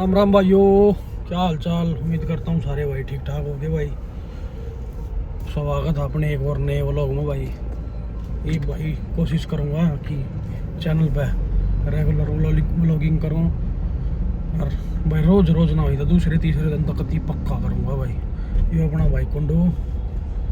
राम राम भाइयों, क्या हाल चाल। उम्मीद करता हूँ सारे भाई ठीक ठाक होंगे भाई। स्वागत है अपने एक और नए व्लॉग में भाई। ये भाई कोशिश करूँगा कि चैनल पे रेगुलर व्लॉगिंग करूँ, और भाई रोज़ रोज़ ना हुई तो दूसरे तीसरे दिन तक कति पक्का करूँगा भाई। ये अपना भाई कुंडू।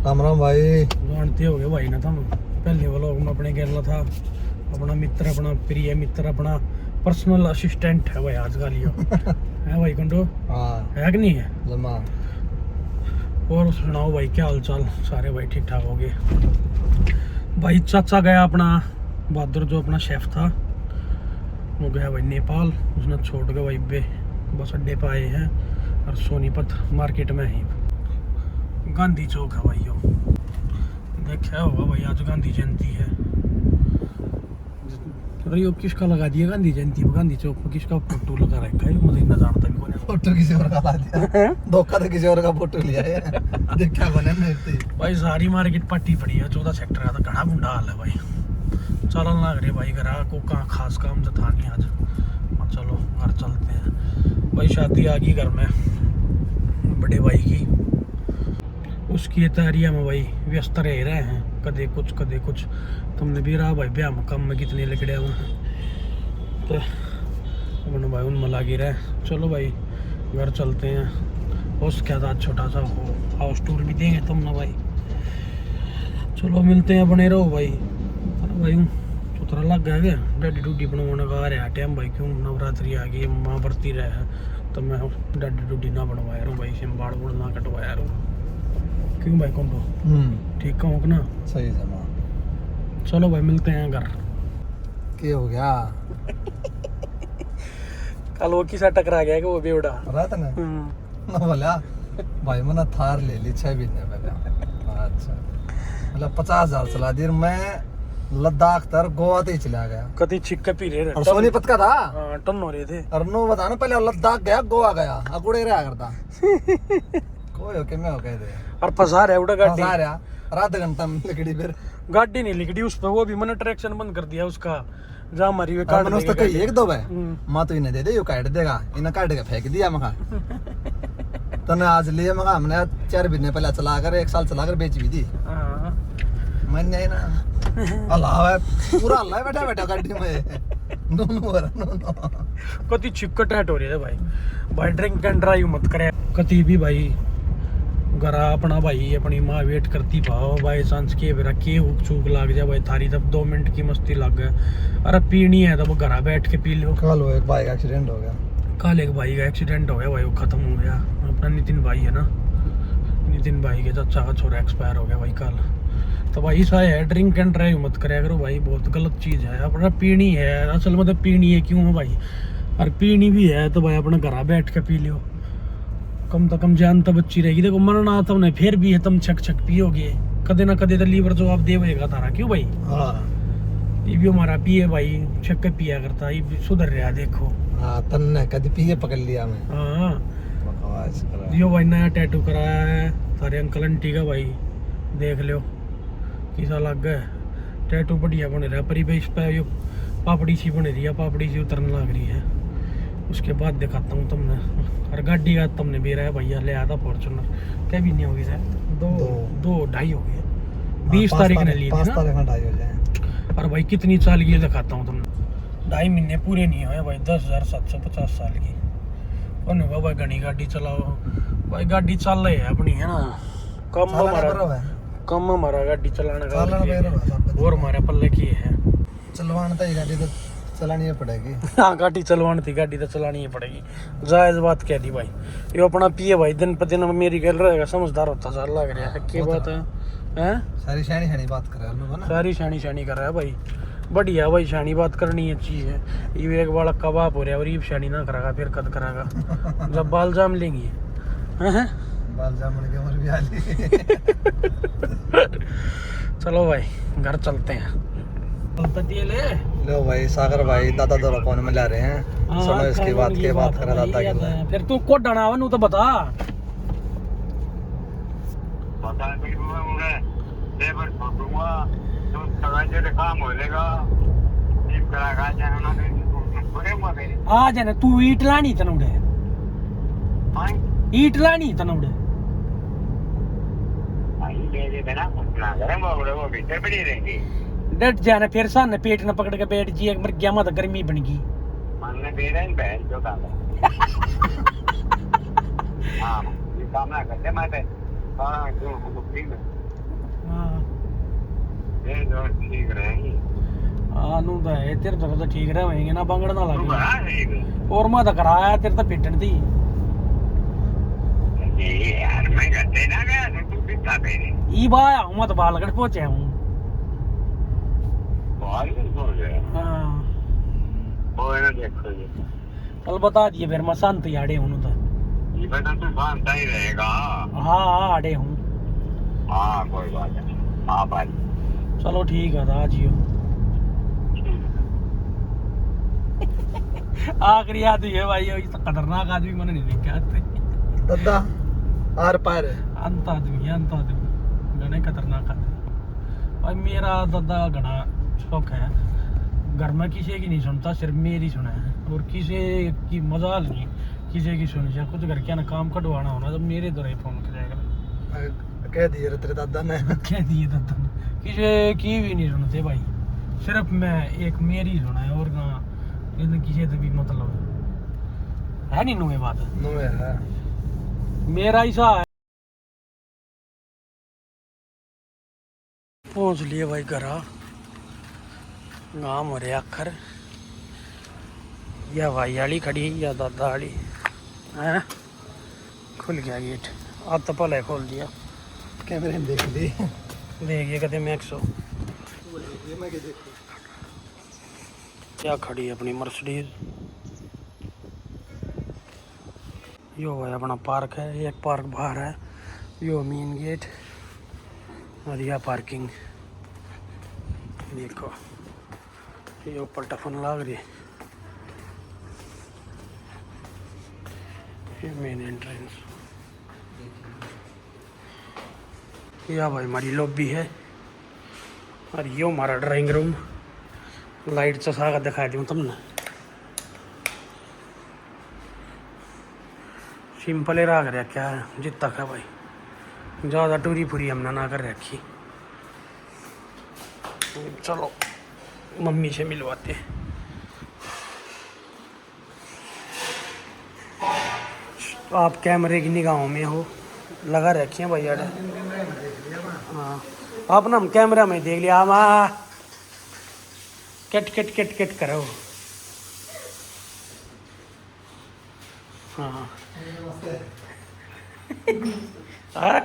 राम राम भाई। जानते हो गए भाई ना, तुम पहले व्लॉग में अपने गेला था अपना मित्र, अपना प्रिय मित्र, अपना पर्सनल असिस्टेंट है भाई आजकल यो है भाई कुंडू। हाँ है कि नहीं है जमा। और सुनाओ भाई, क्या हाल चाल। सारे भाई ठीक ठाक हो गए भाई। चाचा गया अपना बहादुर, जो अपना शेफ था, वो गया भाई नेपाल। उसने छोड़ के भाई बस अड्डे पे आए हैं, और सोनीपत मार्केट में ही गांधी चौक है भाई। यो देखा होगा भाई, आज गांधी जयंती है। अरे यो किसका लगा दिया गांधी जयंती पे, गांधी चौक पे किसका फोटो लगा रखा है, मुझे इतना जानता भी कौन है। फोटो किसी और का ला दिया, धोखा तो किसी और का फोटो लिया है। देख क्या बने नहीं भाई। सारी मार्केट पट्टी पड़ी है 14 सेक्टर का, तो घना गुंडा हाल है भाई। चलन लग रहे भाई, घर को कहाँ खास काम तो था नहीं आज। और चलो घर चलते हैं भाई। शादी आ गई घर में बड़े भाई की, उसकी तैयारियाँ में भाई व्यस्त रह रहे हैं। कदे कुछ तुमने भी रहा भाई, ब्याह में काम में कितने लकड़े हुए हैं, तो अपने भाई उनमें लगे रहे। चलो भाई घर चलते हैं। उस क्या था, छोटा सा हो हाउस टूर भी देंगे तुम ना भाई। चलो मिलते हैं, बने रहो भाई। अरे भाई सुथरा लग गया क्या, डैडी डूडी बनवाने का आ रहा है टाइम भाई। क्यों नवरात्रि आ गई, माँ बढ़ती रहे है, तो मैं डैडी डूडी ना बनवाया रहा हूँ भाई, सिम बाड़ बुड़ ना कटवाया रहा हूँ। क्यों भाई कौन ठीक कहूँ ना। सही जमा। चलो भाई मिलते हैं घर। क्या हो गया? कल वो किसा टकरा गया कि वो बेवड़ा रात ने ना बोला भाई मैंने थार ले ली 6 महीने पहले। अच्छा मतलब 50,000 चला दी। मैं लद्दाख तर गोवा ते ही चला गया। कति छिक्का पी रहे और सोनीपत का था। हाँ टन हो रहे थे। और नो बता ना, पहले लद्दाख गया, गोवा गया, अकुड़े रहा करता कोई हो के मैं हो कह दे। और फंसा रहा है उड़ा गाड़ी, फंसा रहा रात घंटा में लिकड़ी। फिर गाड़ी नहीं लिखड़ी उस पे, वो भी मैंने ट्रैक्शन बंद कर दिया उसका। जा मारी हुए काट मैंने उसको कही एक दो भाई हम्म। माँ तो इन्हें दे दे, यो काट देगा, इन्हें काट के फेंक दिया। मखा तने आज लिए मखा हमने 4 महीने पहले चला कर 1 साल चला कर बेच भी दी। हाँ। मैंने ना अल्लाह है पूरा अल्लाह है बैठा बैठा गाड़ी में दोनों कति छिक्का टैट हो रहे थे भाई। भाई ड्रिंक एंड ड्राइव मत करे कति भी भाई। घरा अपना भाई अपनी माँ वेट करती भाव भाई, चांस के बेरा के हुक चूक लाग जाए भाई थारी, तब 2 मिनट की मस्ती लग गए। अरे पीनी है तब घरा बैठ के पी लो। कल वो एक भाई का एक्सीडेंट हो गया। कल एक भाई का एक्सीडेंट हो गया भाई, वो खत्म हो गया। अपना नितिन भाई है ना, नितिन भाई के चाचा का छोरा एक्सपायर हो गया भाई कल। तो भाई ऐसा है, ड्रिंक एंड ड्राइव मत करे करो भाई, बहुत गलत चीज़ है। अपना पीनी है असल में, तो पीनी है क्यों है भाई, और पीनी भी है तो भाई अपना घर बैठ के पी लो। कम तो कम जान तो बच्ची रहेगी। देखो मरना आता नहीं फिर भी है, तुम छक छक पियोगे, कदे ना कदे तो लीवर जवाब देगा तारा। क्यों भाई? हाँ ये भी हमारा पिए भाई, छक के पिया करता, ये भी सुधर रहा देखो। हाँ तन्ने कभी पिए पकड़ लिया मैं। हाँ बकवास कर रहा है। यो भाई नया टैटू कराया है तारे अंकल आंटी का भाई, देख लो किसा लग गया। टैटू बढ़िया बन रहा पर इस पे यो पापड़ी सी बन रही है, पापड़ी सी उतरने लग रही है। उसके बाद दिखाता हूँ तुमने। और गाड़ी का तुमने भी रहा भैया ले आता फॉर्चुनर, क्या भी नहीं होगी सर, दो 2.5 हो गए। 20 तारीख ने ली थी 5 ना। तारीख में 2.5 हो जाए। और भाई कितनी साल की दिखाता हूँ तुमने, 2.5 महीने पूरे नहीं हुए भाई, 10,750 साल की। कौन होगा भाई घनी गाड़ी चलाओ भाई, गाड़ी चल रही है अपनी है ना। कम हमारा गाड़ी चलाने का और हमारे पल्ले की है। चलवाना तो गाड़ी तो चलानी पड़ेगी। हाँ गाड़ी चलवानी थी, गाड़ी तो चलानी ही पड़ेगी, जायज बात कह दी भाई। ये अपना पिए भाई, दिन पर दिन मेरी गल रहेगा, समझदार होता चल लग रहा है। क्या बात है? सारी शानी बात कर रहे हैं, सारी शानी कर रहा है भाई। बढ़िया भाई, शानी बात करनी अच्छी है। ये एक बार कबाब हो रहा है और ये शानी ना करेगा फिर कद करेगा जब बाल जाम लेंगे। बाल जामुन के उम्र भी आ चलो भाई घर चलते हैं। लो भाई सागर भाई दादा दौरा कौन में ला रहे हैं। सुनो इसकी बात के बात करा दादा के। फिर तू को डरावा नु तो बता। आ जाने तू ईट लानी तनु ईट लानी तना उड़े डट जाना फिर सन पेट न पकड़ के बैठ जी मर गया मत गर्मी बन गई मनने बेड़ा ही बहन जो काम है हाँ ये काम ना करते मैं तो सारा जो ठीक है हां ये जो ठीक रहेगी आनू तो है तेरे तो ठीक रहेंगे ना बंगड़ ना तू लगे बड़ा है और मैं तो कराया तेरे तो पिटन दी ये यार मैं करते ना गया तो तू कितना पहले ई बाया हूं मैं तो बालगढ़ पहुंचे हूं बहुत ही बोल गया हां वो है ना देखो ये चल बता दिए फिर मैं शांत ही आड़े हूं तो ये बेटा तू शांत ही रहेगा हां आड़े हूं हाँ कोई बात नहीं हाँ भाई चलो ठीक है आ जियो आखिरी आदमी है भाई ये तो खतरनाक आदमी मैंने नहीं देखा आज तक दादा आर पार अंत आदमी घने खतरनाक आदमी भाई मेरा दादा घना शौक है घर में किसी की नहीं सुनता सिर्फ मेरी सुना है और किसी की मजाल नहीं किसी की सुनी चाहे कुछ घर के ना काम कटवाना होना तो मेरे द्वारा ही फोन करेगा कह दिए रे तेरे दादा ने कह दिए दादा ने किसी की भी नहीं सुनते भाई सिर्फ मैं एक मेरी सुना है और ना इन्हें किसी से भी मतलब है नहीं नुए बात नो है मेरा ही सा है पहुंच लिए भाई घर गाँव हो रहे आखर या भाई वाली खड़ी या दादा वाली है खुल गया गेट अब तो पहले खोल दिया कैमरे में देख ली देखिए कहते मैक्सो मैं क्या देखूं क्या खड़ी है अपनी मर्सिडीज यो है अपना पार्क है एक पार्क बाहर है यो मेन गेट और यह पार्किंग देखो ये ऊपर टफन लाग रही है ये मेन एंट्रेंस यह भाई हमारी लॉबी है और यो हमारा ड्राइंग रूम लाइट चसा कर दिखा दूँ तुमने सिंपल ही रख रखा है जितना है भाई ज़्यादा टूरी फूरी हमने ना कर रखी चलो मम्मी से मिलवाते हैं आप कैमरे की निगाहों में हो लगा रखी है भैया हाँ आप ना हम कैमरा में देख लिया हम कट कट कट कट करो हाँ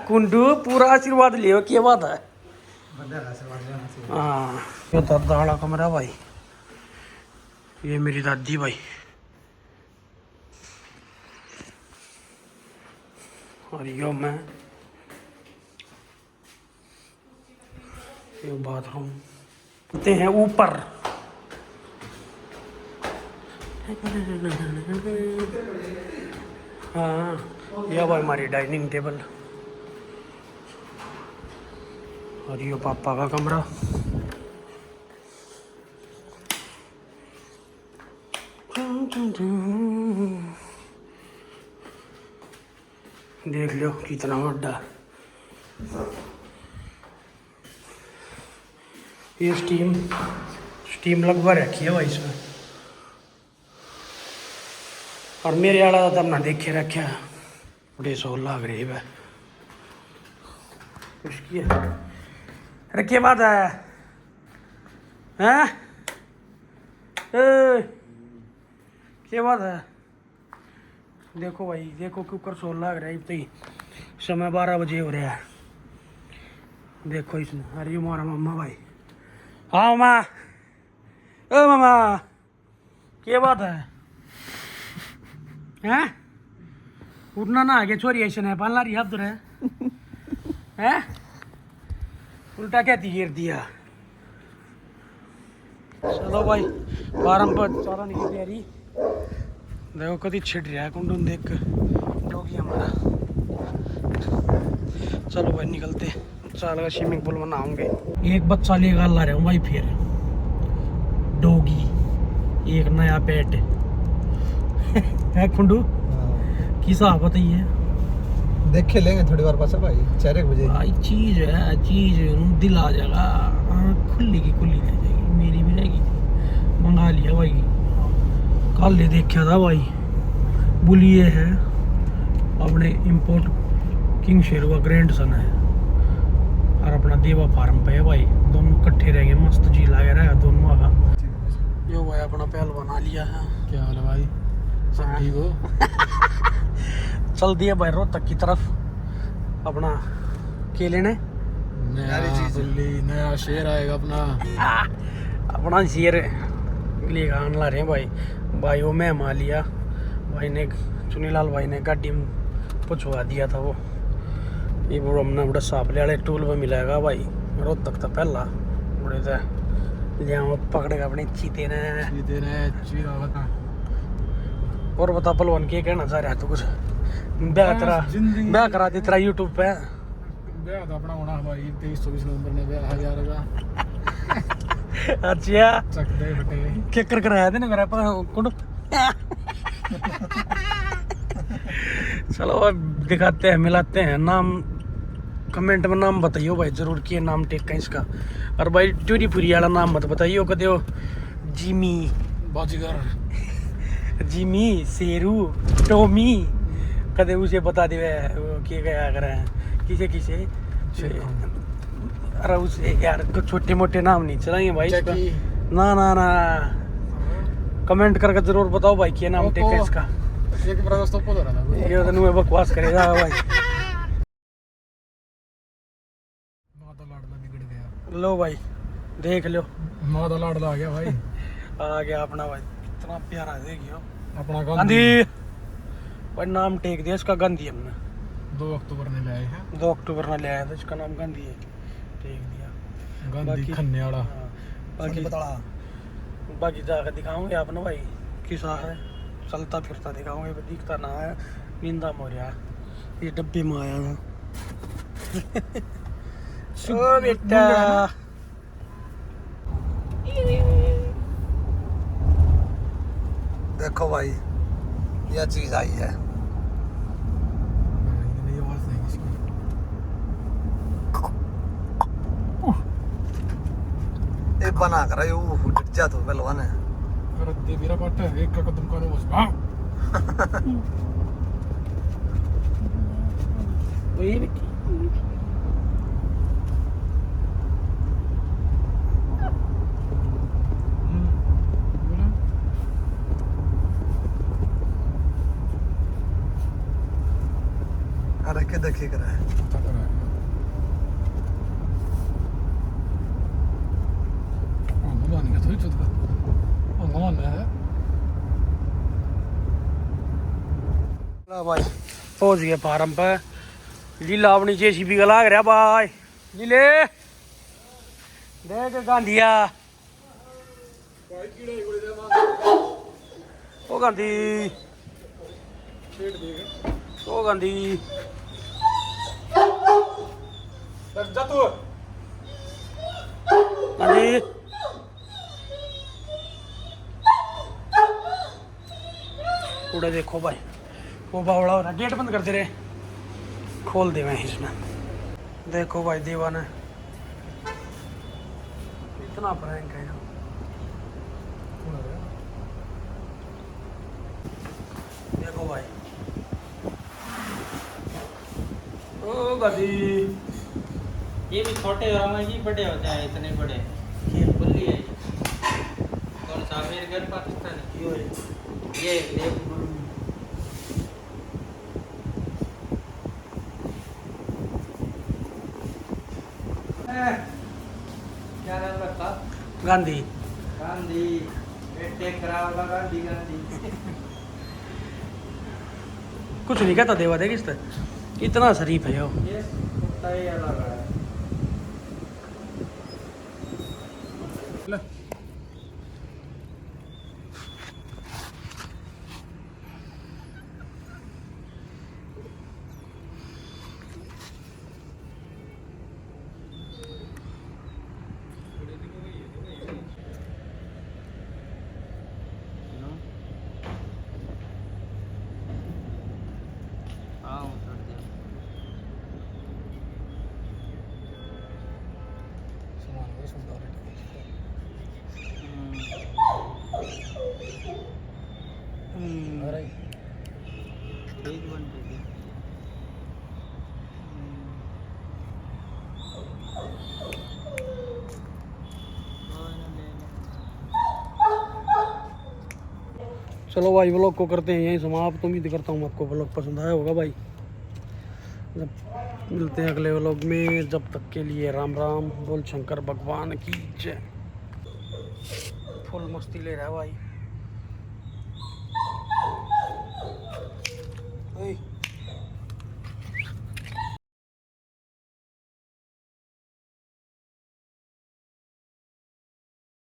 कुंडू पूरा आशीर्वाद लियो क्या बात है हाँ ये दादा वाला कमरा भाई ये मेरी दादी भाई और यो मैं ये बाथरूम होते हैं ऊपर हाँ यह भाई हमारी डाइनिंग टेबल और ये पापा का कमरा देख लो कितना बड़ा ये स्टीम लगवा रखी है भाई इसमें और मेरे वाला तो अपना देखे रखा बड़े सोल लाग रही है उसकी अरे क्या बात है हैं क्या बात है देखो भाई देखो कुकर सोल लाग रहा है तो ही समय 12 बजे हो रहा है देखो इसमें अरे मारा मम्मा भाई हाँ मामा ओ मामा क्या बात है हैं उठना ना आगे छोरी ऐसे है पालना रही अब तो हैं उल्टा क्या घेर दिया चलो भाई बारम पर चारा नहीं तैयारी देखो कभी छिड़ रहा है कुंडून देख कर डोगी हमारा चलो भाई निकलते चल का स्विमिंग पूल में नहाऊंगे एक बच्चा लेकर ला रहा हूँ भाई फिर डोगी एक नया पेट है कुंडू किसा बताइए देखे लेंगे थोड़ी बार पास भाई 4 बजे। भाई चीज है चीज, दिल आ जाएगा, आँख खुली की खुली रह जाएगी, मेरी भी रहेगी। मंगा लिया भाई, कल ही देखा था भाई। बुलिए है अपने इम्पोर्ट किंग शेरवा ग्रैंड सन है, और अपना देवा फार्म पे है भाई। दोनों इकट्ठे रह गए, मस्त जी लगे रहा दोनों आगा। यो भाई अपना पहल बना लिया है। क्या हाल है भाई, सब ठीक हो? चल दिया भाई रोहतक की तरफ अपना के लेने। नया शेर आएगा अपना शेर लेकर आने ला रहे हैं भाई। भाई वो मैं मा लिया भाई ने, चुनीलाल भाई ने गाड़ी में पहुँचवा दिया था वो। ये वो हमने बड़ा सापले वाले टूल में मिलेगा भाई। रोहतक था पहला बड़े से लिया पकड़े अपने चीते ने। और बता पलवन के कहना चाह रहा है तो कुछ ब्याह करा दे तेरा यूट्यूब पे। ब्याह तो अपना होना भाई 23-24 नवंबर ने ब्याह हजार का। अच्छा चक दे बटे क्या कर कराया थे ना मेरा कुंड। चलो अब दिखाते हैं, मिलाते हैं नाम। कमेंट में नाम बताइयो भाई जरूर कि नाम टेक का इसका। और भाई टूरी पूरी वाला नाम मत बताइयो, कहते हो जिमी बाजीगर, जिमी शेरू टोमी, कदे उसे बता दे क्या गया कर किसे किसे। अरे उसे यार कुछ छोटे मोटे नाम नहीं चलाएंगे भाई इसका। ना ना ना कमेंट करके जरूर बताओ भाई क्या नाम टेक है इसका। ये तो मैं बकवास करेगा भाई। लो भाई देख लो, मादा लाडला आ गया भाई। आ गया अपना भाई, कितना प्यारा देखियो अपना गांधी भाई। नाम टेक दिया इसका गांधी हमने। 2 अक्टूबर ने लाए हैं। 2 अक्टूबर में ले आया था, इसका नाम गांधी है, टेक दिया गांधी खन्ने वाला। हाँ, बाकी जाकर दिखाऊंगे आपने भाई किसा है, चलता फिरता दिखाऊंगे, दिखता ना है नींदा मोरिया। ये डब्बे में आया था। ओ बेटा देखो भाई यह चीज आई है। ये बना कर जा तो पहलवान है। दे मेरा पट एक का कदम का बस हां वही बेटी अरे के देखी कर है भाई पहुंच गए फार्म पे। लीला अपनी जेसीबी का लाग रहा भाई। लीले देख गांधिया ओ गांधी ओ गांधी गांधी उड़ा देखो भाई वो बावड़ा हो रहा। गेट बंद कर दे रहे, खोल दे मैं इसमें। देखो भाई देवा ने इतना प्रैंक है। देखो भाई ओ गादी ये भी छोटे रामा जी बड़े होते हैं, इतने बड़े। ये बुल्ली है। कौन सा मेरे घर पाकिस्तान ये क्या नाम रखा? गांधी गांधी बेटे खराब होगा गांधी गांधी। कुछ नहीं कहता देवा, देख इस इतना शरीफ है वो। ये कुत्ता ही अलग है। सुंदर अरे ठीक बन रही है। चलो भाई व्लॉग को करते हैं यहीं समाप्त। उम्मीद करता हूँ आपको व्लॉग पसंद आया होगा भाई। जब मिलते हैं अगले व्लॉग में, जब तक के लिए राम राम। बोल शंकर भगवान की जय। फुल मस्ती ले रहा है भाई। ओए